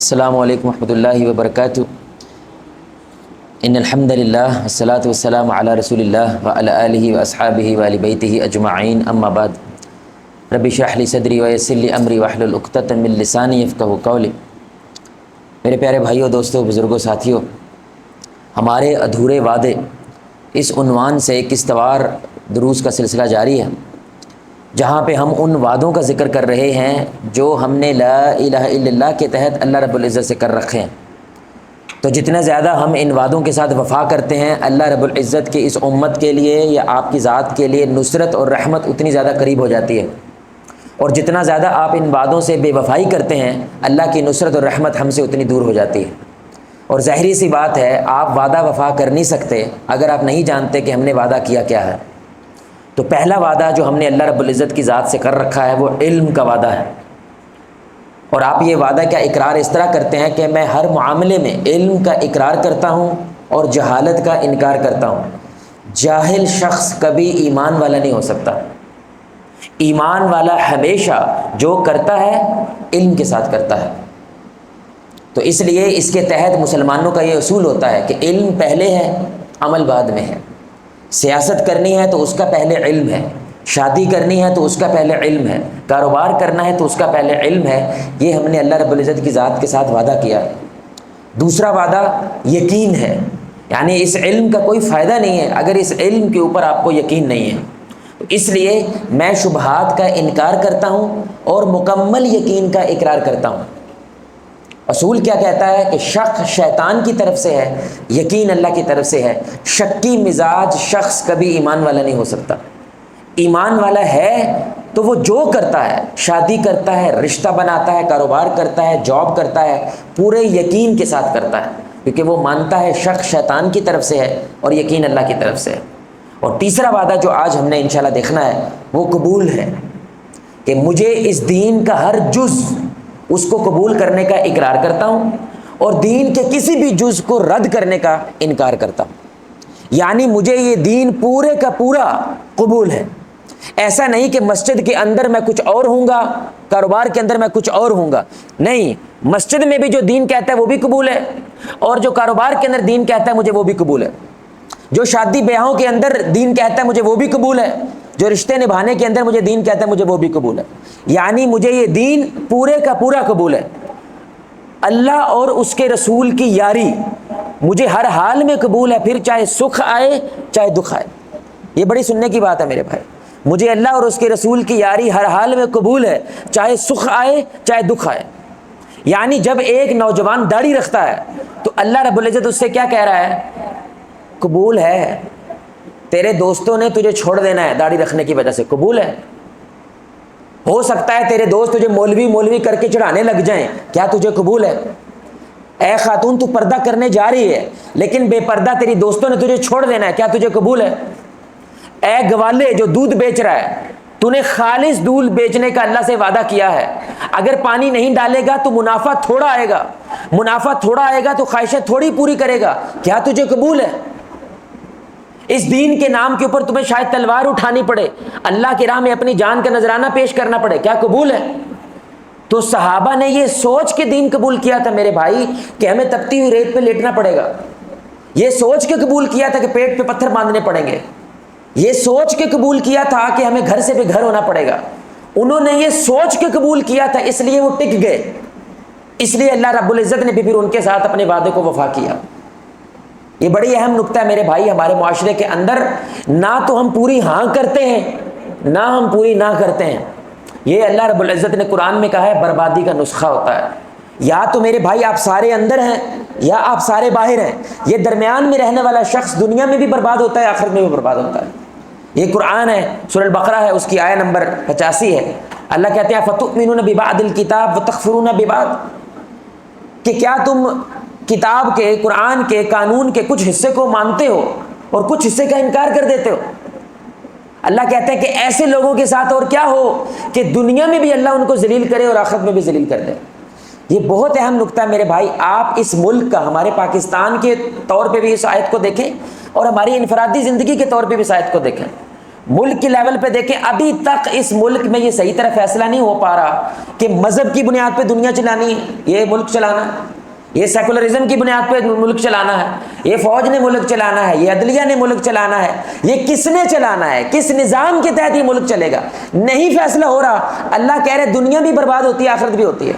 السلام علیکم ورحمۃ اللہ وبرکاتہ۔ ان الحمد للہ والصلاۃ والسلام علی رسول اللہ وعلی آلہ واصحابہ وآل بیتہ اجمعین، اما بعد۔ رب اشرح لی صدری ویسر لی امری واحلل عقدۃ من لسانی یفقہوا قولی۔ میرے پیارے بھائیوں، دوستوں، بزرگوں، ساتھیوں، ہمارے ادھورے وعدے اس عنوان سے قسطوار دروس کا سلسلہ جاری ہے، جہاں پہ ہم ان وعدوں کا ذکر کر رہے ہیں جو ہم نے لا الہ الا اللہ کے تحت اللہ رب العزت سے کر رکھے ہیں۔ تو جتنا زیادہ ہم ان وعدوں کے ساتھ وفا کرتے ہیں، اللہ رب العزت کی اس امت کے لیے یا آپ کی ذات کے لیے نصرت اور رحمت اتنی زیادہ قریب ہو جاتی ہے، اور جتنا زیادہ آپ ان وعدوں سے بے وفائی کرتے ہیں، اللہ کی نصرت اور رحمت ہم سے اتنی دور ہو جاتی ہے۔ اور ظاہری سی بات ہے، آپ وعدہ وفا کر نہیں سکتے اگر آپ نہیں جانتے کہ ہم نے وعدہ کیا کیا ہے۔ تو پہلا وعدہ جو ہم نے اللہ رب العزت کی ذات سے کر رکھا ہے وہ علم کا وعدہ ہے۔ اور آپ یہ وعدہ کیا اقرار اس طرح کرتے ہیں کہ میں ہر معاملے میں علم کا اقرار کرتا ہوں اور جہالت کا انکار کرتا ہوں۔ جاہل شخص کبھی ایمان والا نہیں ہو سکتا۔ ایمان والا ہمیشہ جو کرتا ہے علم کے ساتھ کرتا ہے۔ تو اس لیے اس کے تحت مسلمانوں کا یہ اصول ہوتا ہے کہ علم پہلے ہے، عمل بعد میں ہے۔ سیاست کرنی ہے تو اس کا پہلے علم ہے، شادی کرنی ہے تو اس کا پہلے علم ہے، کاروبار کرنا ہے تو اس کا پہلے علم ہے۔ یہ ہم نے اللہ رب العزت کی ذات کے ساتھ وعدہ کیا ہے۔ دوسرا وعدہ یقین ہے، یعنی اس علم کا کوئی فائدہ نہیں ہے اگر اس علم کے اوپر آپ کو یقین نہیں ہے۔ تو اس لیے میں شبہات کا انکار کرتا ہوں اور مکمل یقین کا اقرار کرتا ہوں۔ اصول کیا کہتا ہے کہ شک شیطان کی طرف سے ہے، یقین اللہ کی طرف سے ہے۔ شکی مزاج شخص کبھی ایمان والا نہیں ہو سکتا۔ ایمان والا ہے تو وہ جو کرتا ہے، شادی کرتا ہے، رشتہ بناتا ہے، کاروبار کرتا ہے، جاب کرتا ہے، پورے یقین کے ساتھ کرتا ہے، کیونکہ وہ مانتا ہے شک شیطان کی طرف سے ہے اور یقین اللہ کی طرف سے ہے۔ اور تیسرا وعدہ جو آج ہم نے انشاءاللہ دیکھنا ہے وہ قبول ہے، کہ مجھے اس دین کا ہر جز اس کو قبول کرنے کا اقرار کرتا ہوں اور دین کے کسی بھی جز کو رد کرنے کا انکار کرتا ہوں۔ یعنی مجھے یہ دین پورے کا پورا قبول ہے۔ ایسا نہیں کہ مسجد کے اندر میں کچھ اور ہوں گا، کاروبار کے اندر میں کچھ اور ہوں گا، نہیں، مسجد میں بھی جو دین کہتا ہے وہ بھی قبول ہے، اور جو کاروبار کے اندر دین کہتا ہے مجھے وہ بھی قبول ہے، جو شادی بیاہوں کے اندر دین کہتا ہے مجھے وہ بھی قبول ہے، جو رشتے نبھانے کے اندر مجھے دین کہتا ہے مجھے وہ بھی قبول ہے۔ یعنی مجھے یہ دین پورے کا پورا قبول ہے۔ اللہ اور اس کے رسول کی یاری مجھے ہر حال میں قبول ہے، پھر چاہے سکھ آئے چاہے دکھ آئے۔ یہ بڑی سننے کی بات ہے میرے بھائی، مجھے اللہ اور اس کے رسول کی یاری ہر حال میں قبول ہے، چاہے سکھ آئے چاہے دکھ آئے۔ یعنی جب ایک نوجوان داڑھی رکھتا ہے تو اللہ رب العزت اس سے کیا کہہ رہا ہے؟ قبول ہے۔ تیرے دوستوں نے تجھے چھوڑ دینا ہے داڑھی رکھنے کی وجہ سے، قبول ہے۔ ہو سکتا ہے تیرے دوست تجھے مولوی کر کے چڑھانے لگ جائیں، کیا تجھے قبول ہے؟ اے خاتون، تو پردہ کرنے جا رہی ہے لیکن بے پردہ تیری دوستوں نے تجھے چھوڑ دینا ہے، کیا تجھے قبول ہے؟ اے گوالے جو دودھ بیچ رہا ہے، تو نے خالص دودھ بیچنے کا اللہ سے وعدہ کیا ہے، اگر پانی نہیں ڈالے گا تو منافع تھوڑا آئے گا، منافع تھوڑا آئے گا تو خواہشیں تھوڑی پوری کرے گا، کیا تجھے قبول ہے؟ اس دین کے نام کے اوپر تمہیں شاید تلوار اٹھانی پڑے، اللہ کی راہ میں اپنی جان کا نذرانہ پیش کرنا پڑے، کیا قبول ہے؟ تو صحابہ نے یہ سوچ کے دین قبول کیا تھا میرے بھائی کہ ہمیں تپتی ہوئی ریت پہ لیٹنا پڑے گا، یہ سوچ کے قبول کیا تھا کہ پیٹ پہ پتھر باندھنے پڑیں گے، یہ سوچ کے قبول کیا تھا کہ ہمیں گھر سے بے گھر ہونا پڑے گا۔ انہوں نے یہ سوچ کے قبول کیا تھا، اس لیے وہ ٹک گئے، اس لیے اللہ رب العزت نے بھی پھر ان کے ساتھ اپنے وعدے کو وفا کیا۔ یہ بڑی اہم نکتہ ہے میرے بھائی، ہمارے معاشرے کے اندر نہ تو ہم پوری ہاں کرتے ہیں نہ ہم پوری نہ کرتے ہیں۔ یہ اللہ رب العزت نے قرآن میں کہا ہے بربادی کا نسخہ ہوتا ہے، یا تو میرے بھائی آپ سارے اندر ہیں یا آپ سارے باہر ہیں، یہ درمیان میں رہنے والا شخص دنیا میں بھی برباد ہوتا ہے، آخرت میں بھی برباد ہوتا ہے۔ یہ قرآن ہے، سورہ البقرہ ہے، اس کی آیہ نمبر 85 ہے۔ اللہ کہتے ہیں فَتُؤْمِنُونَ بِبَعْضِ الْكِتَابِ وَتَكْفُرُونَ بِبَعْضٍ، کہ کیا تم کتاب کے، قرآن کے، قانون کے کچھ حصے کو مانتے ہو اور کچھ حصے کا انکار کر دیتے ہو۔ اللہ کہتے ہیں کہ ایسے لوگوں کے ساتھ اور کیا ہو کہ دنیا میں بھی اللہ ان کو ذلیل کرے اور آخرت میں بھی ذلیل کر دے۔ یہ بہت اہم نکتہ ہے میرے بھائی، آپ اس ملک کا، ہمارے پاکستان کے طور پہ بھی اس آیت کو دیکھیں اور ہماری انفرادی زندگی کے طور پہ بھی اس آیت کو دیکھیں۔ ملک کے لیول پہ دیکھیں ابھی تک اس ملک میں یہ صحیح طرح فیصلہ نہیں ہو پا رہا کہ مذہب کی بنیاد پہ دنیا چلانی ہے، یہ ملک چلانا ہے، یہ سیکولرزم کی بنیاد پہ ملک چلانا ہے، یہ فوج نے ملک چلانا ہے، یہ عدلیہ نے ملک چلانا ہے، یہ کس نے چلانا ہے، کس نظام کے تحت یہ ملک چلے گا، نہیں فیصلہ ہو رہا۔ اللہ کہہ رہے دنیا بھی برباد ہوتی ہے، آخرت بھی ہوتی ہے۔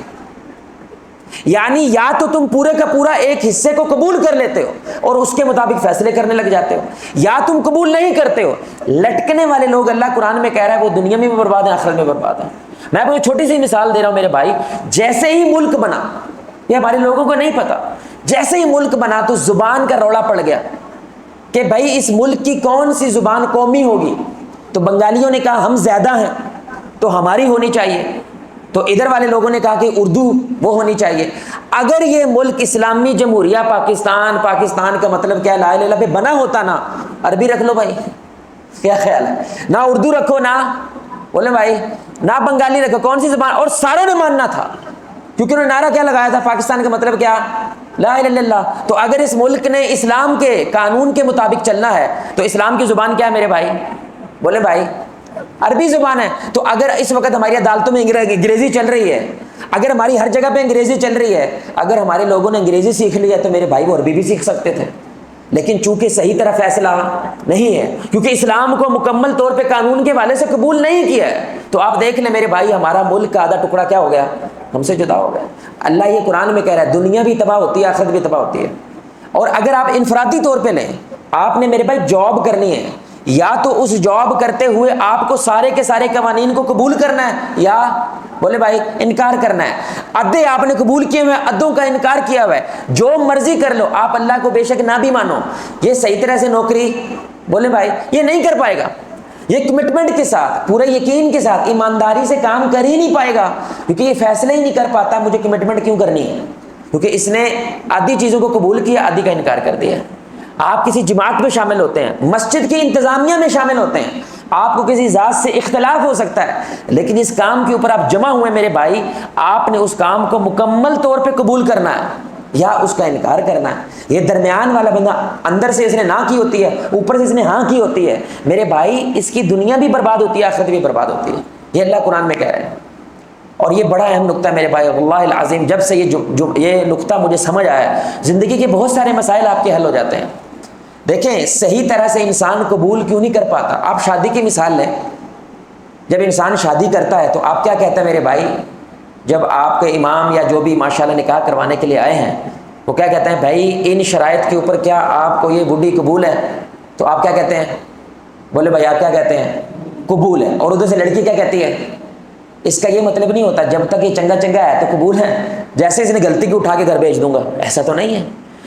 یعنی یا تو تم پورے کا پورا ایک حصے کو قبول کر لیتے ہو اور اس کے مطابق فیصلے کرنے لگ جاتے ہو، یا تم قبول نہیں کرتے ہو۔ لٹکنے والے لوگ اللہ قرآن میں کہہ رہا ہے وہ دنیا میں بھی برباد ہیں، آخرت میں برباد ہیں۔ میں آپ کو چھوٹی سی مثال دے رہا ہوں میرے بھائی، جیسے ہی ملک بنا، یہ ہمارے لوگوں کو نہیں پتا، جیسے ہی ملک بنا تو زبان کا رولا پڑ گیا کہ بھائی اس ملک کی کون سی زبان قومی ہوگی، تو بنگالیوں نے کہا ہم زیادہ ہیں تو ہماری ہونی چاہیے، تو ادھر والے لوگوں نے کہا کہ اردو وہ ہونی چاہیے۔ اگر یہ ملک اسلامی جمہوریہ پاکستان، پاکستان کا مطلب کیا لا الہ الا اللہ پہ بنا ہوتا نا، عربی رکھ لو بھائی، کیا خیال ہے، نہ اردو رکھو، نہ بولے بھائی نہ بنگالی رکھو، کون سی زبان، اور ساروں نے ماننا تھا کیونکہ انہوں نے نعرہ کیا لگایا تھا، پاکستان کا مطلب کیا، لا الہ الا اللہ۔ تو اگر اس ملک نے اسلام کے قانون کے مطابق چلنا ہے تو اسلام کی زبان کیا ہے میرے بھائی، بولے بھائی عربی زبان ہے۔ تو اگر اس وقت ہماری عدالتوں میں انگریزی چل رہی ہے، اگر ہماری ہر جگہ پہ انگریزی چل رہی ہے، اگر ہمارے لوگوں نے انگریزی سیکھ لی ہے تو میرے بھائی وہ عربی بھی سیکھ سکتے تھے، لیکن چونکہ صحیح طرح فیصلہ نہیں ہے، کیونکہ اسلام کو مکمل طور پہ قانون کے حوالے سے قبول نہیں کیا ہے، تو آپ دیکھ لیں میرے بھائی ہمارا ملک کا آدھا ٹکڑا کیا ہو گیا، ہم سے جدا ہو گیا۔ اللہ یہ قرآن میں کہہ رہا ہے دنیا بھی تباہ ہوتی ہے، آخرت بھی تباہ ہوتی ہے۔ اور اگر آپ انفرادی طور پہ لیں، آپ نے میرے بھائی جاب کرنی ہے، یا تو اس جاب کرتے ہوئے آپ کو سارے کے سارے قوانین کو قبول کرنا ہے، یا بولے بھائی انکار کرنا ہے۔ ادھے آپ نے قبول کیے ہوئے، ادھوں کا انکار کیا ہوا ہے، جو مرضی کر لو، آپ اللہ کو بے شک نہ بھی مانو، یہ صحیح طرح سے نوکری بولے بھائی یہ نہیں کر پائے گا، یہ کمٹمنٹ کے ساتھ، پورے یقین کے ساتھ، ایمانداری سے کام کر ہی نہیں پائے گا، کیونکہ یہ فیصلے ہی نہیں کر پاتا مجھے کمٹمنٹ کیوں کرنی ہے، کیونکہ اس نے آدھی چیزوں کو قبول کیا، آدھی کا انکار کر دیا۔ آپ کسی جماعت میں شامل ہوتے ہیں، مسجد کی انتظامیہ میں شامل ہوتے ہیں، آپ کو کسی ذات سے اختلاف ہو سکتا ہے، لیکن اس کام کے اوپر آپ جمع ہوئے میرے بھائی، آپ نے اس کام کو مکمل طور پہ قبول کرنا ہے یا اس کا انکار کرنا ہے۔ یہ درمیان والا بندہ، اندر سے اس نے نہ کی ہوتی ہے، اوپر سے اس نے ہاں کی ہوتی ہے، میرے بھائی اس کی دنیا بھی برباد ہوتی ہے، آخرت بھی برباد ہوتی ہے، یہ اللہ قرآن میں کہہ رہے ہیں۔ اور یہ بڑا اہم نقطہ ہے میرے بھائی، واللہ العظیم جب سے یہ نقطہ مجھے سمجھ آیا، زندگی کے بہت سارے مسائل آپ کے حل ہو جاتے ہیں۔ دیکھیں صحیح طرح سے انسان قبول کیوں نہیں کر پاتا، آپ شادی کی مثال لیں، جب انسان شادی کرتا ہے تو آپ کیا کہتے ہیں میرے بھائی، جب آپ کے امام یا جو بھی ماشاءاللہ نکاح کروانے کے لیے آئے ہیں وہ کیا کہتے ہیں، بھائی ان شرائط کے اوپر کیا آپ کو یہ بڈھی قبول ہے، تو آپ کیا کہتے ہیں، بولے بھائی آپ کیا کہتے ہیں، قبول ہے۔ اور ادھر سے لڑکی کیا کہتی ہے، اس کا یہ مطلب نہیں ہوتا جب تک یہ چنگا چنگا ہے تو قبول ہے، جیسے اس نے غلطی کی اٹھا کے گھر بھیج دوں گا، ایسا تو نہیں ہے۔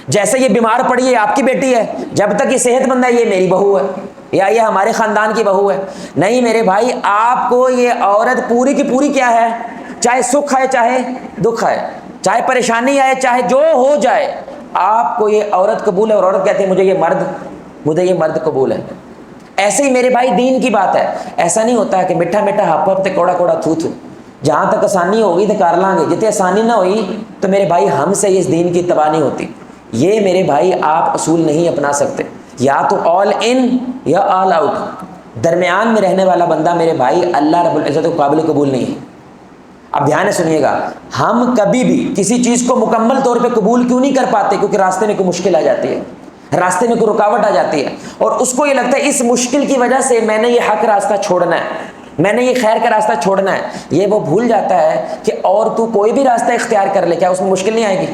جیسے یہ بیمار پڑی ہے آپ کی بیٹی ہے، جب تک یہ صحت مند ہے یہ میری بہو ہے یا یہ ہمارے خاندان کی بہو ہے، نہیں میرے بھائی، آپ کو یہ عورت پوری کی پوری کیا ہے، چاہے سکھ آئے چاہے دکھ آئے، چاہے پریشانی آئے چاہے جو ہو جائے، آپ کو یہ عورت قبول ہے، اور عورت کہتے ہیں مجھے یہ مرد قبول ہے۔ ایسے ہی میرے بھائی دین کی بات ہے، ایسا نہیں ہوتا ہے کہ میٹھا میٹھا ہپ ہپ تے کوڑا کوڑا تھو تھو، جہاں تک آسانی ہوگی تو کر لیں گے، جتنے آسانی نہ ہوئی تو میرے بھائی ہم سے اس دین کی اتباع نہیں ہوتی۔ یہ میرے بھائی آپ اصول نہیں اپنا سکتے، یا تو آل ان یا آل آؤٹ، درمیان میں رہنے والا بندہ میرے بھائی اللہ رب العزت کو قابل قبول نہیں ہے۔ اب دھیان سے سنیے گا، ہم کبھی بھی کسی چیز کو مکمل طور پہ قبول کیوں نہیں کر پاتے، کیونکہ راستے میں کوئی مشکل آ جاتی ہے، راستے میں کوئی رکاوٹ آ جاتی ہے، اور اس کو یہ لگتا ہے اس مشکل کی وجہ سے میں نے یہ حق راستہ چھوڑنا ہے، میں نے یہ خیر کا راستہ چھوڑنا ہے۔ یہ وہ بھول جاتا ہے کہ اور تو کوئی بھی راستہ اختیار کر لے، کیا اس میں مشکل نہیں آئے گی،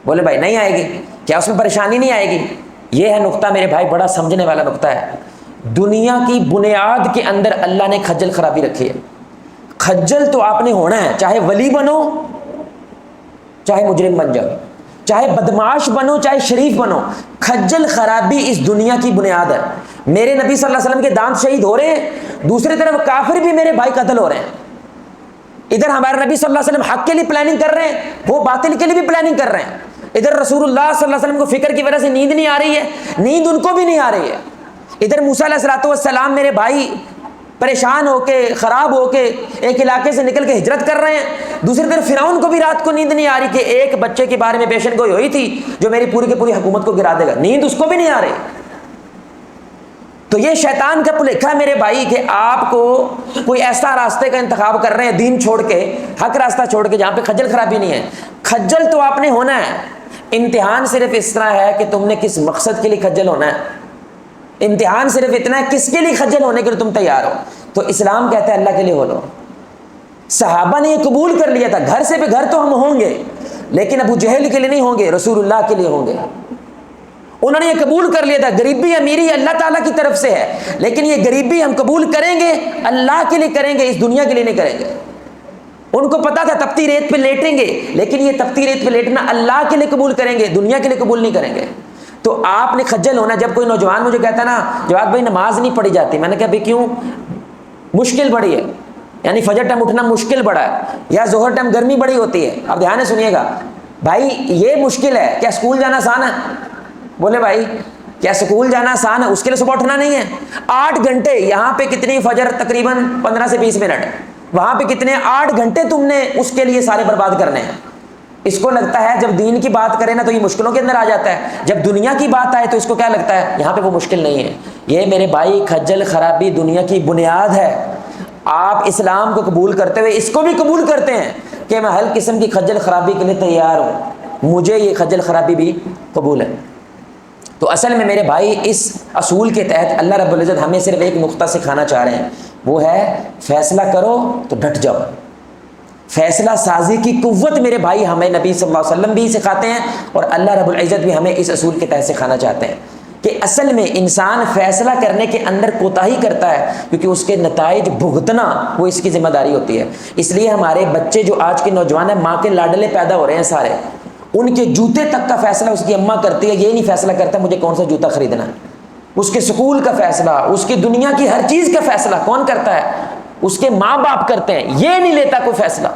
بولے بھائی نہیں آئے گی، کیا اس میں پریشانی نہیں آئے گی۔ یہ ہے نقطہ میرے بھائی، بڑا سمجھنے والا نقطہ ہے۔ دنیا کی بنیاد کے اندر اللہ نے کھجل خرابی رکھی ہے، کھجل تو آپ نے ہونا ہے، چاہے ولی بنو چاہے مجرم بن جاؤ، چاہے بدمعاش بنو چاہے شریف بنو، کھجل خرابی اس دنیا کی بنیاد ہے۔ میرے نبی صلی اللہ علیہ وسلم کے دانت شہید ہو رہے ہیں، دوسری طرف کافر بھی میرے بھائی قتل ہو رہے ہیں۔ ادھر ہمارے نبی صلی اللہ علیہ وسلم حق کے لیے پلاننگ کر رہے ہیں، وہ باطل کے لیے بھی پلاننگ کر رہے ہیں۔ ادھر رسول اللہ صلی اللہ علیہ وسلم کو فکر کی وجہ سے نیند نہیں آ رہی ہے، نیند ان کو بھی نہیں آ رہی ہے۔ ادھر موسیٰ علیہ السلام میرے بھائی پریشان ہو کے خراب ہو کے ایک علاقے سے نکل کے ہجرت کر رہے ہیں، دوسری طرف فرعون کو بھی رات کو نیند نہیں آ رہی کہ ایک بچے کے بارے میں پیشن گوئی ہوئی تھی جو میری پوری کی پوری حکومت کو گرا دے گا، نیند اس کو بھی نہیں آ رہی۔ تو یہ شیطان کا بھلیکھا ہے میرے بھائی کہ آپ کو کوئی ایسا راستے کا انتخاب کر رہے ہیں دین چھوڑ کے، حق راستہ چھوڑ کے، جہاں پہ خجل خرابی نہیں ہے۔ خجل تو آپ نے ہونا ہے، امتحان صرف اس طرح ہے کہ تم نے کس مقصد کے لیے خجل ہونا ہے۔ امتحان صرف اتنا ہے کس کے لیے خجل ہونے کے لیے تم تیار ہو۔ تو اسلام کہتا ہے اللہ کے لیے ہو لو۔ صحابہ نے یہ قبول کر لیا تھا، گھر سے بھی گھر تو ہم ہوں گے، لیکن ابو جہل کے لیے نہیں ہوں گے، رسول اللہ کے لیے ہوں گے۔ انہوں نے یہ قبول کر لیا تھا، غریبی امیری اللہ تعالیٰ کی طرف سے ہے، لیکن یہ غریبی ہم قبول کریں گے اللہ کے لیے کریں گے، اس دنیا کے لیے نہیں کریں گے۔ ان کو پتا تھا تپتی ریت پہ لیٹیں گے، لیکن یہ تپتی ریت پہ لیٹنا اللہ کے لیے قبول کریں گے، دنیا کے لیے قبول نہیں کریں گے۔ تو آپ نے خجل ہونا۔ جب کوئی نوجوان مجھے کہتا ہے نا جواد بھائی نماز نہیں پڑھی جاتی، میں نے کہا بھائی کیوں؟ مشکل بڑی ہے، یعنی فجر ٹائم اٹھنا مشکل بڑا ہے، یا ظہر ٹائم گرمی بڑی ہوتی ہے۔ اب دھیان سے سنیے گا بھائی، یہ مشکل ہے، کیا اسکول جانا آسان ہے؟ بولے بھائی کیا اسکول جانا آسان ہے؟ اس کے لیے صبح اٹھنا نہیں ہے، 8 گھنٹے یہاں پہ کتنی فجر تقریباً 15 سے 20 منٹ، وہاں پہ کتنے 8 گھنٹے تم نے اس کے لیے سارے برباد کرنے ہیں۔ اس کو لگتا ہے جب دین کی بات کرے نا تو یہ مشکلوں کے اندر آ جاتا ہے، جب دنیا کی بات آئے تو اس کو کیا لگتا ہے یہاں پہ وہ مشکل نہیں ہے۔ یہ میرے بھائی خجل خرابی دنیا کی بنیاد ہے۔ آپ اسلام کو قبول کرتے ہوئے اس کو بھی قبول کرتے ہیں کہ میں ہر قسم کی خجل خرابی کے لیے تیار ہوں، مجھے یہ خجل خرابی بھی قبول ہے۔ تو اصل میں میرے بھائی اس اصول کے تحت اللہ رب العزت ہمیں صرف ایک نقطہ سکھانا چاہ رہے ہیں، وہ ہے فیصلہ کرو تو ڈٹ جاؤ۔ فیصلہ سازی کی قوت میرے بھائی ہمیں نبی صلی اللہ علیہ وسلم بھی سکھاتے ہیں، اور اللہ رب العزت بھی ہمیں اس اصول کے تحت سکھانا چاہتے ہیں کہ اصل میں انسان فیصلہ کرنے کے اندر کوتاہی کرتا ہے کیونکہ اس کے نتائج بھگتنا وہ اس کی ذمہ داری ہوتی ہے۔ اس لیے ہمارے بچے جو آج کے نوجوان ہیں، ماں کے لاڈلے پیدا ہو رہے ہیں سارے، ان کے جوتے تک کا فیصلہ اس کی اماں کرتی ہے، یہ نہیں فیصلہ کرتا مجھے کون سا جوتا خریدنا ہے۔ اس کے سکول کا فیصلہ، اس کی دنیا کی ہر چیز کا فیصلہ کون کرتا ہے؟ اس کے ماں باپ کرتے ہیں۔ یہ نہیں لیتا کوئی فیصلہ۔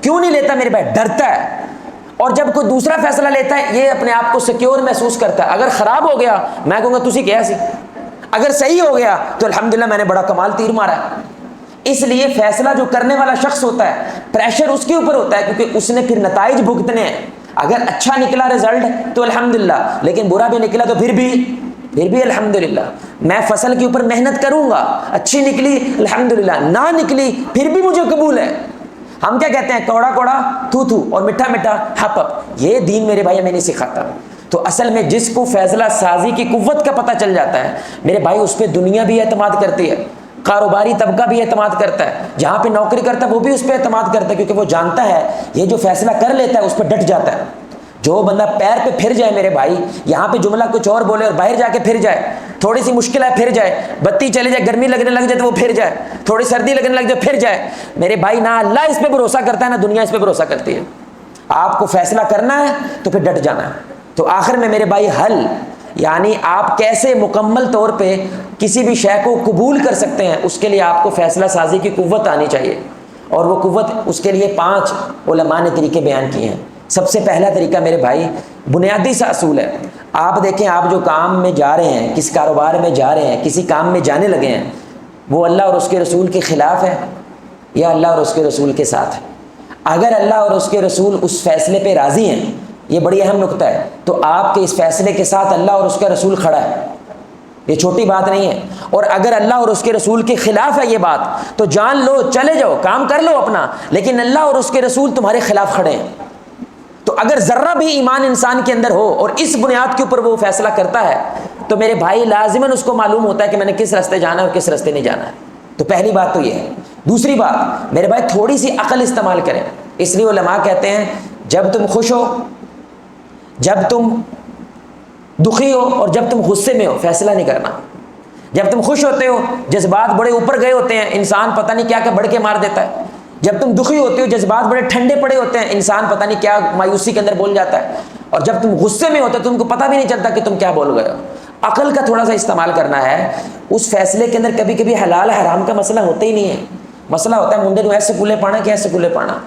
کیوں نہیں لیتا میرے بھائی؟ ڈرتا ہے۔ اور جب کوئی دوسرا فیصلہ لیتا ہے یہ اپنے آپ کو سیکیور محسوس کرتا ہے۔ اگر خراب ہو گیا میں کہوں گا تسی کیا سی، اگر صحیح ہو گیا تو الحمدللہ میں نے بڑا کمال تیر مارا ہے۔ اس لیے فیصلہ جو کرنے والا شخص ہوتا ہے پریشر اس کے اوپر ہوتا ہے کیونکہ اس نے پھر نتائج بھگتنے ہیں۔ اگر اچھا نکلا رزلٹ تو الحمدللہ، لیکن برا بھی نکلا تو پھر بھی الحمدللہ۔ میں فصل کے اوپر محنت کروں گا، اچھی نکلی الحمدللہ، نہ نکلی پھر بھی مجھے قبول ہے۔ ہم کیا کہتے ہیں؟ کوڑا کوڑا تھو تھو اور میٹھا میٹھا ہپ ہپ۔ یہ دین میرے بھائی ہمیں نہیں سکھاتا۔ تو اصل میں جس کو فیصلہ سازی کی قوت کا پتہ چل جاتا ہے میرے بھائی، اس پہ دنیا بھی اعتماد کرتی ہے، کاروباری طبقہ بھی اعتماد کرتا ہے، جہاں پہ نوکری کرتا ہے وہ بھی اس پہ اعتماد کرتا ہے، کیونکہ وہ جانتا ہے یہ جو فیصلہ کر لیتا ہے اس پہ ڈٹ جاتا ہے۔ جو بندہ پیر پہ پھر جائے میرے بھائی، یہاں پہ جملہ کچھ اور بولے اور باہر جا کے پھر جائے، تھوڑی سی مشکل ہے پھر جائے، بتی چلے جائے، گرمی لگنے لگ جائے تو وہ پھر جائے، تھوڑی سردی لگنے لگ جائے پھر جائے، میرے بھائی نہ اللہ اس پہ بھروسہ کرتا ہے نہ دنیا اس پہ بھروسہ کرتی ہے۔ آپ کو فیصلہ کرنا ہے تو پھر ڈٹ جانا ہے۔ تو آخر میں میرے بھائی حل، یعنی آپ کیسے مکمل طور پہ کسی بھی شے کو قبول کر سکتے ہیں، اس کے لیے آپ کو فیصلہ سازی کی قوت آنی چاہیے، اور وہ قوت اس کے لیے 5 علماء نے طریقے بیان کیے ہیں۔ سب سے پہلا طریقہ میرے بھائی بنیادی سا اصول ہے۔ آپ دیکھیں، آپ جو کام میں جا رہے ہیں، کس کاروبار میں جا رہے ہیں، کسی کام میں جانے لگے ہیں، وہ اللہ اور اس کے رسول کے خلاف ہے یا اللہ اور اس کے رسول کے ساتھ ہے؟ اگر اللہ اور اس کے رسول اس فیصلے پہ راضی ہیں، یہ بڑی اہم نقطہ ہے، تو آپ کے اس فیصلے کے ساتھ اللہ اور اس کا رسول کھڑا ہے، یہ چھوٹی بات نہیں ہے۔ اور اگر اللہ اور اس کے رسول کے خلاف ہے یہ بات تو جان لو، چلے جاؤ، کام کر لو اپنا، لیکن اللہ اور اس کے رسول تمہارے خلاف کھڑے ہیں۔ تو اگر ذرہ بھی ایمان انسان کے اندر ہو اور اس بنیاد کے اوپر وہ فیصلہ کرتا ہے تو میرے بھائی لازماً اس کو معلوم ہوتا ہے کہ میں نے کس راستے جانا ہے اور کس راستے نہیں جانا ہے۔ تو پہلی بات تو یہ ہے۔ دوسری بات میرے بھائی، تھوڑی سی عقل استعمال کریں۔ اس لیے علماء کہتے ہیں جب تم خوش ہو، جب تم دکھی ہو اور جب تم غصے میں ہو فیصلہ نہیں کرنا۔ جب تم خوش ہوتے ہو جذبات بڑے اوپر گئے ہوتے ہیں، انسان پتہ نہیں کیا کیا بڑھ کے مار دیتا ہے۔ جب تم دکھی ہوتے ہو جذبات بڑے ٹھنڈے پڑے ہوتے ہیں، انسان پتہ نہیں کیا مایوسی کے اندر بول جاتا ہے۔ اور جب تم غصے میں ہوتے ہو تم کو پتہ بھی نہیں چلتا کہ تم کیا بول گئے ہو۔ عقل کا تھوڑا سا استعمال کرنا ہے اس فیصلے کے اندر۔ کبھی کبھی حلال حرام کا مسئلہ ہوتا ہی نہیں ہے، مسئلہ ہوتا ہے منڈے کو ایسے کولے پانا کہ ایسے کولے پانا،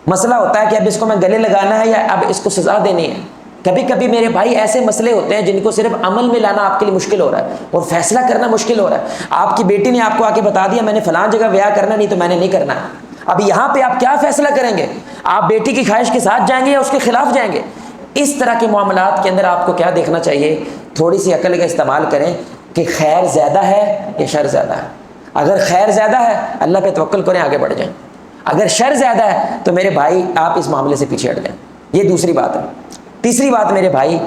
مسئلہ ہوتا ہے کہ اب اس کو میں گلے لگانا ہے یا اب اس کو سزا دینی ہے۔ کبھی کبھی میرے بھائی ایسے مسئلے ہوتے ہیں جن کو صرف عمل میں لانا آپ کے لیے مشکل ہو رہا ہے اور فیصلہ کرنا مشکل ہو رہا ہے۔ آپ کی بیٹی نے آپ کو آ کے بتا دیا میں نے فلاں جگہ بیاہ کرنا، نہیں تو میں نے نہیں کرنا ہے۔ اب یہاں پہ آپ کیا فیصلہ کریں گے؟ آپ بیٹی کی خواہش کے ساتھ جائیں گے یا اس کے خلاف جائیں گے؟ اس طرح کے معاملات کے اندر آپ کو کیا دیکھنا چاہیے؟ تھوڑی سی عقل کا استعمال کریں۔ کہ خیر زیادہ ہے یا شر زیادہ ہے. اگر خیر زیادہ ہے اللہ پہ توکل کریں، آگے بڑھ جائیں. اگر شر زیادہ ہے تو میرے بھائی آپ اس معاملے سے پیچھے ہٹ جائیں. یہ دوسری بات ہے. تیسری بات میرے بھائی،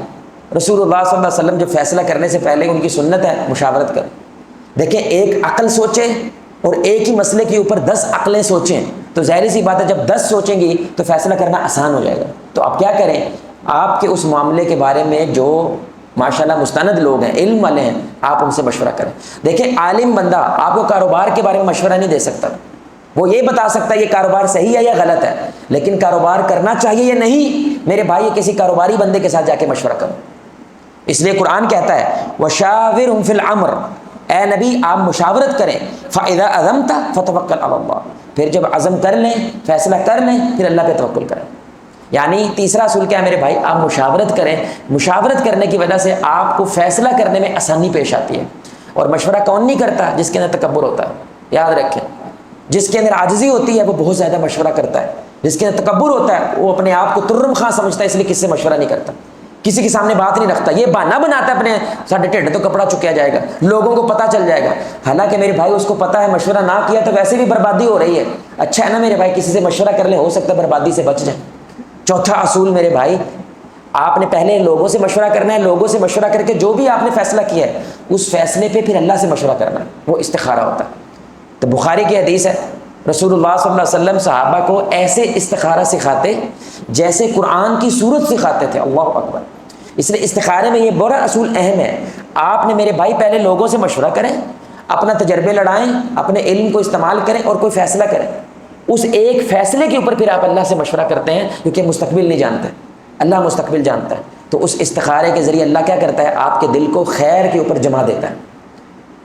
رسول اللہ صلی اللہ علیہ وسلم جو فیصلہ کرنے سے پہلے ان کی سنت ہے مشاورت کریں. دیکھیں ایک عقل سوچے اور ایک ہی مسئلے کے اوپر 10 عقلیں سوچیں تو ظاہر سی بات ہے جب 10 سوچیں گی تو فیصلہ کرنا آسان ہو جائے گا. تو آپ کیا کریں، آپ کے اس معاملے کے بارے میں جو ماشاءاللہ مستند لوگ ہیں، علم والے ہیں، آپ ان سے مشورہ کریں. دیکھیں عالم بندہ آپ کو کاروبار کے بارے میں مشورہ نہیں دے سکتا. وہ یہ بتا سکتا ہے یہ کاروبار صحیح ہے یا غلط ہے، لیکن کاروبار کرنا چاہیے یا نہیں، میرے بھائی یہ کسی کاروباری بندے کے ساتھ جا کے مشورہ کرو. اس لیے قرآن کہتا ہے وَشَاوِرْهُمْ فِي الْأَمْرِ، اے نبی آپ مشاورت کریں. فَإِذَا عَزَمْتَ فَتَوَكَّلْ عَلَى اللَّهِ، پھر جب عزم کر لیں، فیصلہ کر لیں، پھر اللہ پہ توکل کریں. یعنی تیسرا اصول کیا ہے میرے بھائی، آپ مشاورت کریں. مشاورت کرنے کی وجہ سے آپ کو فیصلہ کرنے میں آسانی پیش آتی ہے. اور مشورہ کون نہیں کرتا؟ جس کے اندر تکبر ہوتا ہے. یاد رکھیں، جس کے اندر عاجزی ہوتی ہے وہ بہت زیادہ مشورہ کرتا ہے. جس کے اندر تکبر ہوتا ہے وہ اپنے آپ کو ترم خاں سمجھتا ہے، اس لیے کسی سے مشورہ نہیں کرتا، کسی کے سامنے بات نہیں رکھتا. یہ بہانہ بناتا ہے اپنے ساڈے ٹھڈ تو کپڑا چکیا جائے گا، لوگوں کو پتہ چل جائے گا. حالانکہ میرے بھائی اس کو پتہ ہے مشورہ نہ کیا تو ویسے بھی بربادی ہو رہی ہے. اچھا ہے نا میرے بھائی، کسی سے مشورہ کر لیں، ہو سکتا ہے بربادی سے بچ جائیں. چوتھا اصول میرے بھائی، آپ نے پہلے لوگوں سے مشورہ کرنا ہے. لوگوں سے مشورہ کر کے جو بھی آپ نے فیصلہ کیا ہے اس فیصلے پہ پھر اللہ سے مشورہ کرنا ہے، وہ استخارہ ہوتا ہے. تو بخاری کی حدیث ہے، رسول اللہ صلی اللہ علیہ وسلم صحابہ کو ایسے استخارہ سکھاتے جیسے قرآن کی سورت سکھاتے تھے. اللہ اکبر. اس لیے استخارے میں یہ بڑا اصول اہم ہے. آپ نے میرے بھائی پہلے لوگوں سے مشورہ کریں، اپنا تجربے لڑائیں، اپنے علم کو استعمال کریں اور کوئی فیصلہ کریں. اس ایک فیصلے کے اوپر پھر آپ اللہ سے مشورہ کرتے ہیں، کیونکہ مستقبل نہیں جانتے، اللہ مستقبل جانتا ہے. تو اس استخارے کے ذریعے اللہ کیا کرتا ہے، آپ کے دل کو خیر کے اوپر جما دیتا ہے.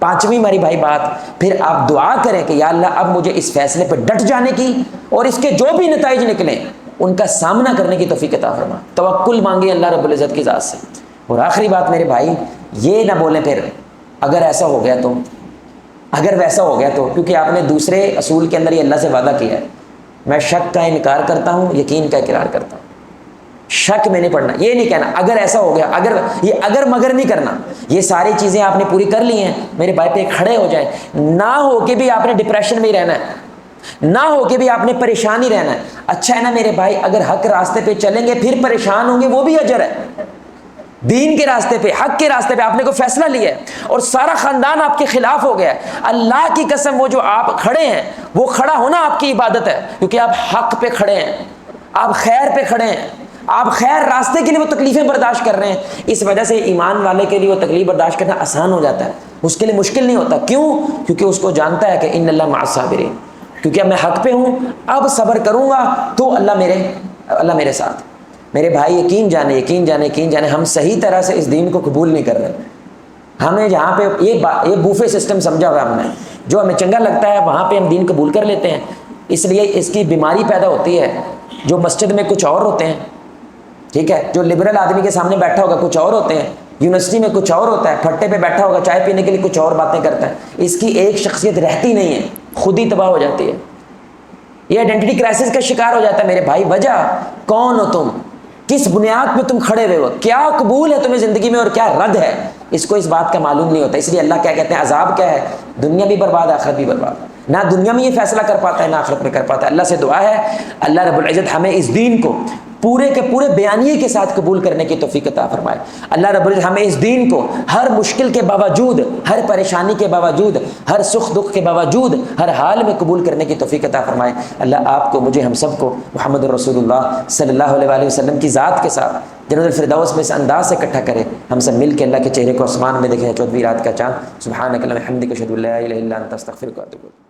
پانچویں میری بھائی بات، پھر آپ دعا کریں کہ یا اللہ اب مجھے اس فیصلے پر ڈٹ جانے کی اور اس کے جو بھی نتائج نکلیں ان کا سامنا کرنے کی توفیق عطا فرما. توکل مانگیں اللہ رب العزت کی ذات سے. اور آخری بات میرے بھائی، یہ نہ بولیں پھر اگر ایسا ہو گیا تو، اگر ویسا ہو گیا تو، کیونکہ آپ نے دوسرے اصول کے اندر یہ اللہ سے وعدہ کیا ہے، میں شک کا انکار کرتا ہوں، یقین کا اقرار کرتا ہوں. شک میں نہیں پڑھنا، یہ نہیں کہنا اگر ایسا ہو گیا، اگر یہ اگر مگر نہیں کرنا. یہ ساری چیزیں آپ نے پوری کر لی ہیں میرے بھائی پہ کھڑے ہو جائیں. نہ ہو کہ بھی آپ نے ڈپریشن میں ہی رہنا ہے، نہ ہو کہ بھی آپ نے پریشان ہی رہنا ہے. اچھا ہے نا میرے بھائی، اگر حق راستے پہ چلیں گے پھر پریشان ہوں گے، وہ بھی اجر ہے. دین کے راستے پہ، حق کے راستے پہ آپ نے کوئی فیصلہ لیا ہے اور سارا خاندان آپ کے خلاف ہو گیا ہے، اللہ کی قسم وہ جو آپ کھڑے ہیں وہ کھڑا ہونا آپ کی عبادت ہے، کیونکہ آپ حق پہ کھڑے ہیں، آپ خیر پہ کھڑے ہیں، آپ خیر راستے کے لیے وہ تکلیفیں برداشت کر رہے ہیں. اس وجہ سے ایمان والے کے لیے وہ تکلیف برداشت کرنا آسان ہو جاتا ہے، اس کے لیے مشکل نہیں ہوتا. کیوں؟ کیونکہ اس کو جانتا ہے کہ ان اللہ مع الصابرین، کیونکہ اب میں حق پہ ہوں، اب صبر کروں گا تو اللہ میرے ساتھ. میرے بھائی یقین جانے ہم صحیح طرح سے اس دین کو قبول نہیں کر رہے. ہمیں جہاں پہ یہ بوفے سسٹم سمجھا ہوا ہم نے، جو ہمیں چنگا لگتا ہے وہاں پہ ہم دین قبول کر لیتے ہیں. اس لیے اس کی بیماری پیدا ہوتی ہے. جو مسجد میں کچھ اور ہوتے ہیں، ٹھیک ہے، جو لبرل آدمی کے سامنے بیٹھا ہوگا کچھ اور ہوتے ہیں، یونیورسٹی میں کچھ اور ہوتا ہے، پھٹے پہ بیٹھا ہوگا چائے پینے کے لیے کچھ اور باتیں کرتا ہے. اس کی ایک شخصیت رہتی نہیں ہے، خود ہی تباہ ہو جاتی ہے. یہ آئیڈینٹی کرائسس کا شکار ہو جاتا ہے میرے بھائی. وجہ کون ہو تم، کس بنیاد پہ تم کھڑے ہوئے ہو، کیا قبول ہے تمہیں زندگی میں اور کیا رد ہے، اس کو اس بات کا معلوم نہیں ہوتا. اس لیے اللہ کیا کہتے ہیں، عذاب کیا ہے، دنیا بھی برباد آخرت بھی برباد. نہ دنیا میں یہ فیصلہ کر پاتا ہے نہ آخرت میں کر پاتا ہے. اللہ سے دعا ہے اللہ رب العزت ہمیں اس دین کو پورے کے پورے بیانیے کے ساتھ قبول کرنے کی توفیق عطا فرمائے. اللہ رب العزت ہمیں اس دین کو ہر مشکل کے باوجود، ہر پریشانی کے باوجود، ہر سکھ دکھ کے باوجود، ہر حال میں قبول کرنے کی توفیق عطا فرمائے. اللہ آپ کو، مجھے، ہم سب کو محمد رسول اللہ صلی اللہ علیہ وآلہ وسلم کی ذات کے ساتھ جنت الفردوس میں اس انداز سے اکٹھا کرے. ہم سب مل کے اللہ کے چہرے کو آسمان میں دیکھیں 14ویں رات کا چاند. سبحانک اللہم وبحمدک اشہد ان لا الہ الا انت استغفرک واتوب الیک.